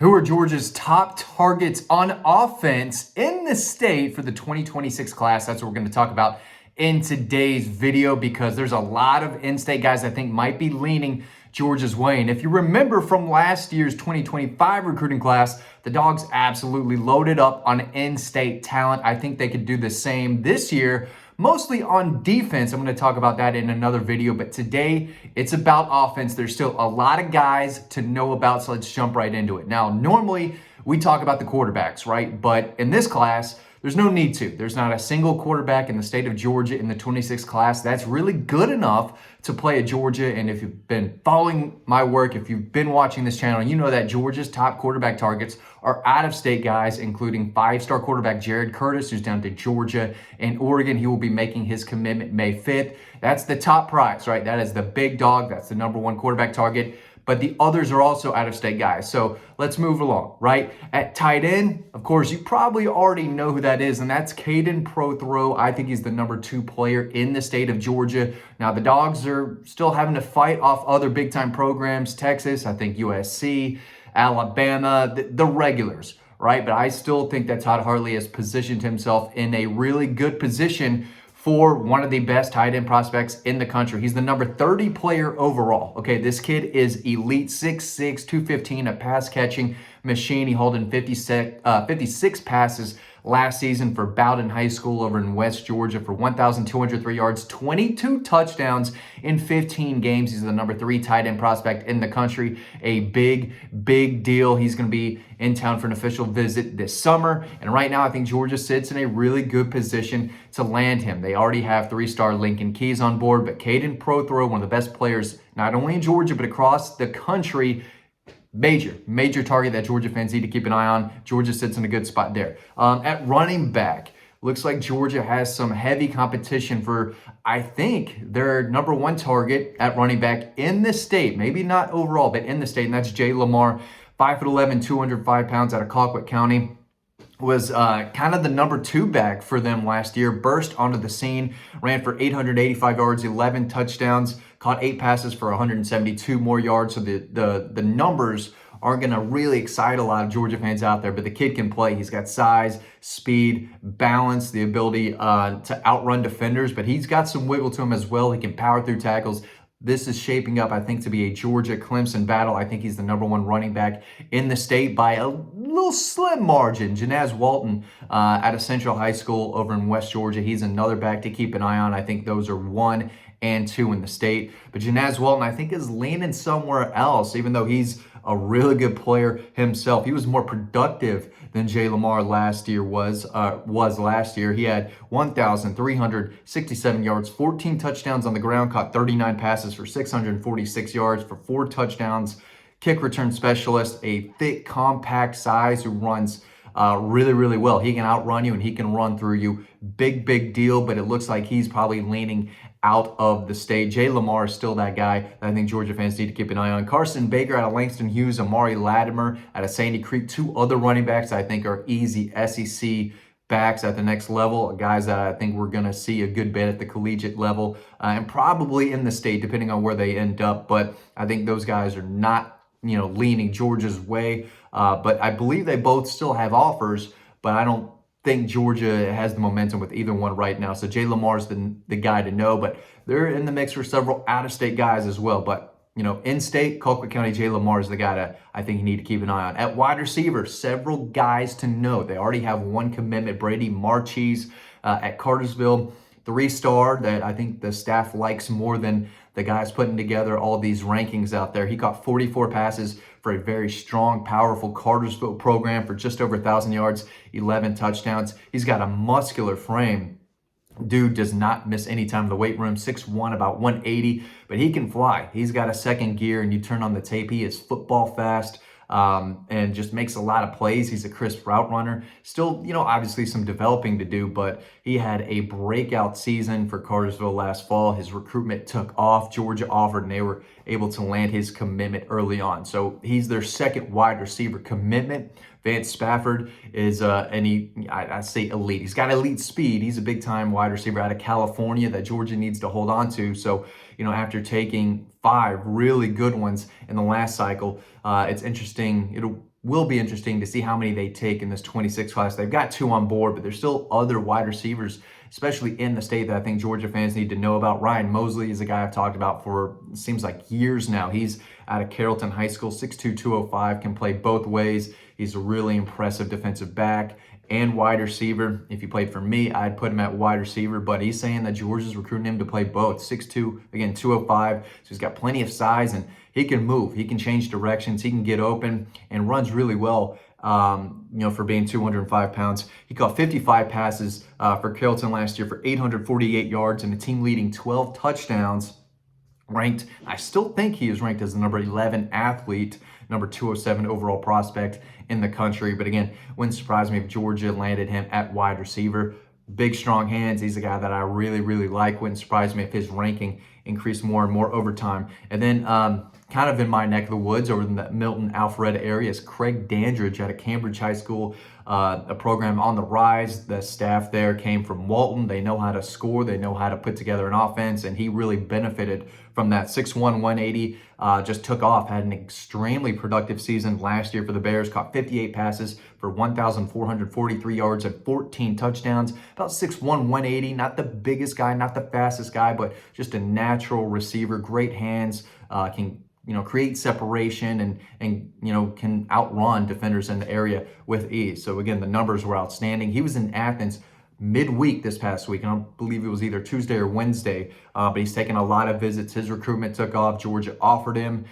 Who are Georgia's top targets on offense in the state for the 2026 class? That's what we're going to talk about in today's video, because there's a lot of in-state guys I think might be leaning Georgia's way. And if you remember from last year's 2025 recruiting class, the Dogs absolutely loaded up on in-state talent. I think they could do the same this year, mostly on defense. I'm going to talk about that in another video, but today it's about offense. There's still a lot of guys to know about, so let's jump right into it. Now, normally we talk about the quarterbacks, right? But in this class, there's no need to. There's not a single quarterback in the state of Georgia in the 26th class that's really good enough to play at Georgia. And if you've been following my work, if you've been watching this channel, you know that Georgia's top quarterback targets are out-of-state guys, including five-star quarterback Jared Curtis, who's down to Georgia and Oregon. He will be making his commitment May 5th. That's the top prize, right? That is the big dog. That's the #1 quarterback target. But the others are also out-of-state guys. So let's move along, right? At tight end, of course, you probably already know who that is, and that's Caden Prothro. I think he's the #2 player in the state of Georgia. Now, the Dogs are still having to fight off other big-time programs, Texas, I think USC, Alabama, the regulars, right? But I still think that Todd Hartley has positioned himself in a really good position for one of the best tight end prospects in the country. He's the #30 player overall. Okay, this kid is elite, 6'6", 215, a pass-catching machine. He hauled in 56 passes last season for Bowden High School over in West Georgia for 1,203 yards, 22 touchdowns in 15 games. He's the #3 tight end prospect in the country. A big deal. He's going to be in town for an official visit this summer. And right now, I think Georgia sits in a really good position to land him. They already have 3-star Lincoln Keys on board, but Caden Prothro, one of the best players, not only in Georgia, but across the country. Major target that Georgia fans need to keep an eye on. Georgia sits in a good spot there. At running back, looks like Georgia has some heavy competition for, I think, their #1 target at running back in the state. Maybe not overall, but in the state, and that's Jay Lamar, 5'11", 205 pounds out of Colquitt County. Was kind of the #2 back for them last year. Burst onto the scene, ran for 885 yards, 11 touchdowns, caught 8 passes for 172 more yards. So the numbers aren't going to really excite a lot of Georgia fans out there, but the kid can play. He's got size, speed, balance, the ability to outrun defenders, but he's got some wiggle to him as well. He can power through tackles. This is shaping up, I think, to be a Georgia-Clemson battle. I think he's the #1 running back in the state by a little slim margin. Janaz Walton out of Central High School over in West Georgia. He's another back to keep an eye on. I think those are 1 and 2 in the state. But Janaz Walton, I think, is leaning somewhere else, even though he's a really good player himself. He was more productive than Jay Lamar last year was last year. He had 1,367 yards, 14 touchdowns on the ground, caught 39 passes for 646 yards for 4 touchdowns. Kick return specialist, a thick, compact size who runs really well. He can outrun you and he can run through you. Big deal, but it looks like he's probably leaning out of the state. Jay Lamar is still that guy that I think Georgia fans need to keep an eye on. Carson Baker out of Langston Hughes, Amari Latimer out of Sandy Creek, 2 other running backs I think are easy SEC backs at the next level, guys that I think we're going to see a good bit at the collegiate level and probably in the state, depending on where they end up. But I think those guys are not, leaning Georgia's way. But I believe they both still have offers, but I don't think Georgia has the momentum with either one right now. So Jay Lamar's the guy to know, but they're in the mix for several out-of-state guys as well. But, in-state, Colquitt County, Jay Lamar is the guy that I think you need to keep an eye on. At wide receiver, several guys to know. They already have 1 commitment, Brady Marchese at Cartersville. 3-star that I think the staff likes more than the guys putting together all these rankings out there. He caught 44 passes for a very strong, powerful Cartersville program for just over 1,000 yards, 11 touchdowns. He's got a muscular frame. Dude does not miss any time in the weight room, 6'1", about 180, but he can fly. He's got a second gear, and you turn on the tape, he is football fast. And just makes a lot of plays. He's a crisp route runner. Still, obviously some developing to do, but he had a breakout season for Cartersville last fall. His recruitment took off. Georgia offered, and they were able to land his commitment early on. So he's their second wide receiver commitment. Vance Spafford is, I say elite. He's got elite speed. He's a big-time wide receiver out of California that Georgia needs to hold on to. So, after taking 5 really good ones in the last cycle. It's interesting. It will be interesting to see how many they take in this 26 class. They've got 2 on board, but there's still other wide receivers, especially in the state, that I think Georgia fans need to know about. Ryan Mosley is a guy I've talked about for, seems like, years now. He's out of Carrollton High School, 6'2", 205, can play both ways. He's a really impressive defensive back and wide receiver. If he played for me, I'd put him at wide receiver, but he's saying that Georgia's recruiting him to play both. 6'2", again, 205, so he's got plenty of size, and he can move. He can change directions. He can get open and runs really well, for being 205 pounds. He caught 55 passes for Carrollton last year for 848 yards and a team-leading 12 touchdowns. Ranked, I still think he is ranked as the number 11 athlete, number 207 overall prospect in the country. But again, wouldn't surprise me if Georgia landed him at wide receiver. Big, strong hands. He's a guy that I really, really like. Wouldn't surprise me if his ranking increased more and more over time. And then kind of in my neck of the woods over in the Milton, Alpharetta area is Craig Dandridge out of Cambridge High School, a program on the rise. The staff there came from Walton. They know how to score. They know how to put together an offense, and he really benefited from that. 6'1", 180, just took off, had an extremely productive season last year for the Bears, caught 58 passes for 1,443 yards and 14 touchdowns. About 6'1", 180, not the biggest guy, not the fastest guy, but just a natural receiver, great hands, can create separation and can outrun defenders in the area with ease. So again, the numbers were outstanding. He was in Athens midweek this past week. I don't believe it was either Tuesday or Wednesday, but he's taken a lot of visits. His recruitment took off. Georgia offered him.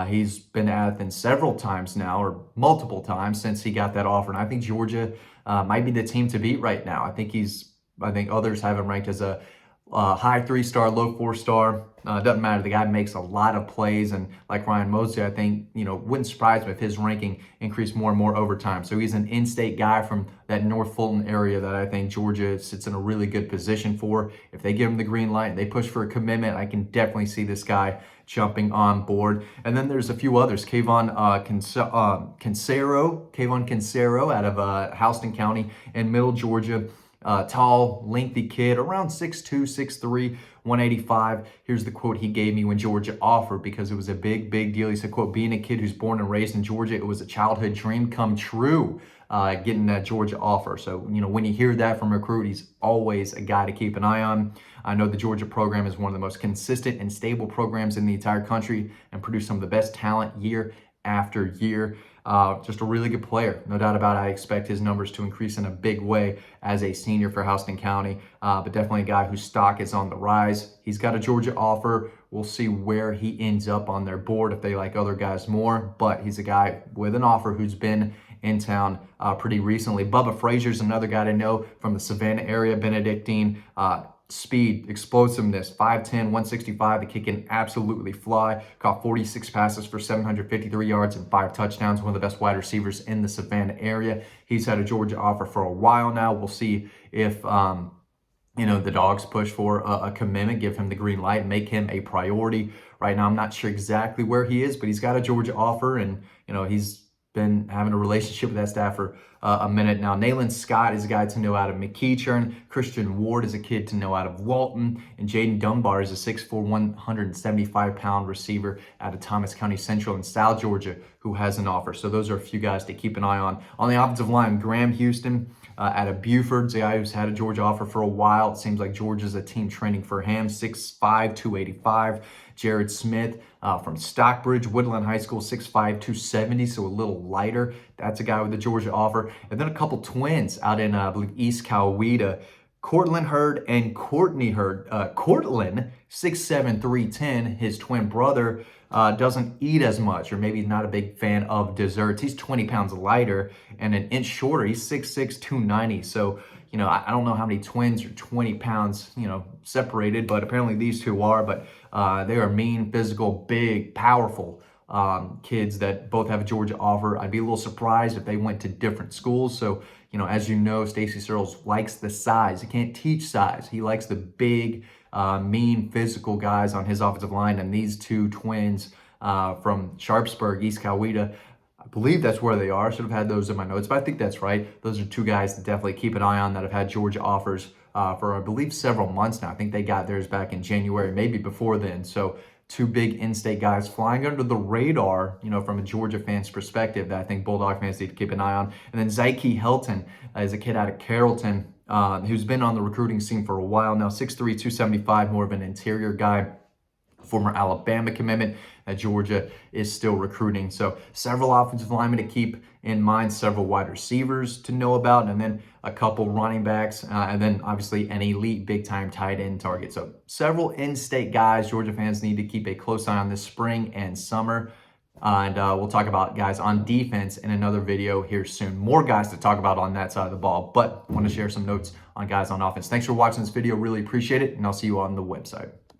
He's been to Athens several times now, or multiple times since he got that offer. And I think Georgia might be the team to beat right now. I think others have him ranked as a high 3-star, low 4-star. Doesn't matter. The guy makes a lot of plays, and like Ryan Mosley, I think, wouldn't surprise me if his ranking increased more and more over time. So he's an in-state guy from that North Fulton area that I think Georgia sits in a really good position for. If they give him the green light and they push for a commitment, I can definitely see this guy jumping on board. And then there's a few others. Kayvon Cancero out of Houston County in Middle Georgia. Tall, lengthy kid, around 6'2", 6'3", 185. Here's the quote he gave me when Georgia offered, because it was a big, big deal. He said, quote, "Being a kid who's born and raised in Georgia, it was a childhood dream come true, getting that Georgia offer." So, when you hear that from a recruit, he's always a guy to keep an eye on. I know the Georgia program is one of the most consistent and stable programs in the entire country and produce some of the best talent year after year. Just a really good player, no doubt about it. I expect his numbers to increase in a big way as a senior for Houston County, but definitely a guy whose stock is on the rise. He's got a Georgia offer. We'll see where he ends up on their board, if they like other guys more, but he's a guy with an offer who's been in town pretty recently. Bubba Frazier's another guy to know from the Savannah area, Benedictine. Speed, explosiveness, 5'10", 165. The kick can absolutely fly. Caught 46 passes for 753 yards and 5 touchdowns. One of the best wide receivers in the Savannah area. He's had a Georgia offer for a while now. We'll see if the Dogs push for a commitment, give him the green light, and make him a priority. Right now, I'm not sure exactly where he is, but he's got a Georgia offer, and he's been having a relationship with that staff for a minute now. Nayland Scott is a guy to know out of McEachern. Christian Ward is a kid to know out of Walton. And Jaden Dunbar is a 6'4", 175-pound receiver out of Thomas County Central in South Georgia who has an offer. So those are a few guys to keep an eye on. On the offensive line, Graham Houston out of Buford's a guy who's had a Georgia offer for a while. It seems like Georgia's a team training for him. 6'5", 285. Jared Smith from Stockbridge, Woodland High School, 6'5", 270, so a little lighter. That's a guy with a Georgia offer. And then a couple twins out in, I believe, East Coweta. Cortland Hurd and Courtney Hurd. Cortland, 6'7", 310. His twin brother doesn't eat as much, or maybe not a big fan of desserts. He's 20 pounds lighter and an inch shorter. He's 6'6", 290. So, I don't know how many twins are 20 pounds, separated, but apparently these two are. But they are mean, physical, big, powerful kids that both have a Georgia offer. I'd be a little surprised if they went to different schools. So, as you know, Stacy Searles likes the size. He can't teach size. He likes the big, mean, physical guys on his offensive line. And these two twins from Sharpsburg, East Coweta, I believe that's where they are. I should have had those in my notes, but I think that's right. Those are two guys to definitely keep an eye on that have had Georgia offers for, I believe, several months now. I think they got theirs back in January, maybe before then. So two big in-state guys flying under the radar, from a Georgia fan's perspective that I think Bulldog fans need to keep an eye on. And then Zyke Helton is a kid out of Carrollton who's been on the recruiting scene for a while now, 6'3", 275, more of an interior guy. Former Alabama commitment that Georgia is still recruiting. So several offensive linemen to keep in mind, several wide receivers to know about, and then a couple running backs, and then obviously an elite big-time tight end target. So several in-state guys Georgia fans need to keep a close eye on this spring and summer. And we'll talk about guys on defense in another video here soon. More guys to talk about on that side of the ball, but I want to share some notes on guys on offense. Thanks for watching this video. Really appreciate it, and I'll see you on the website.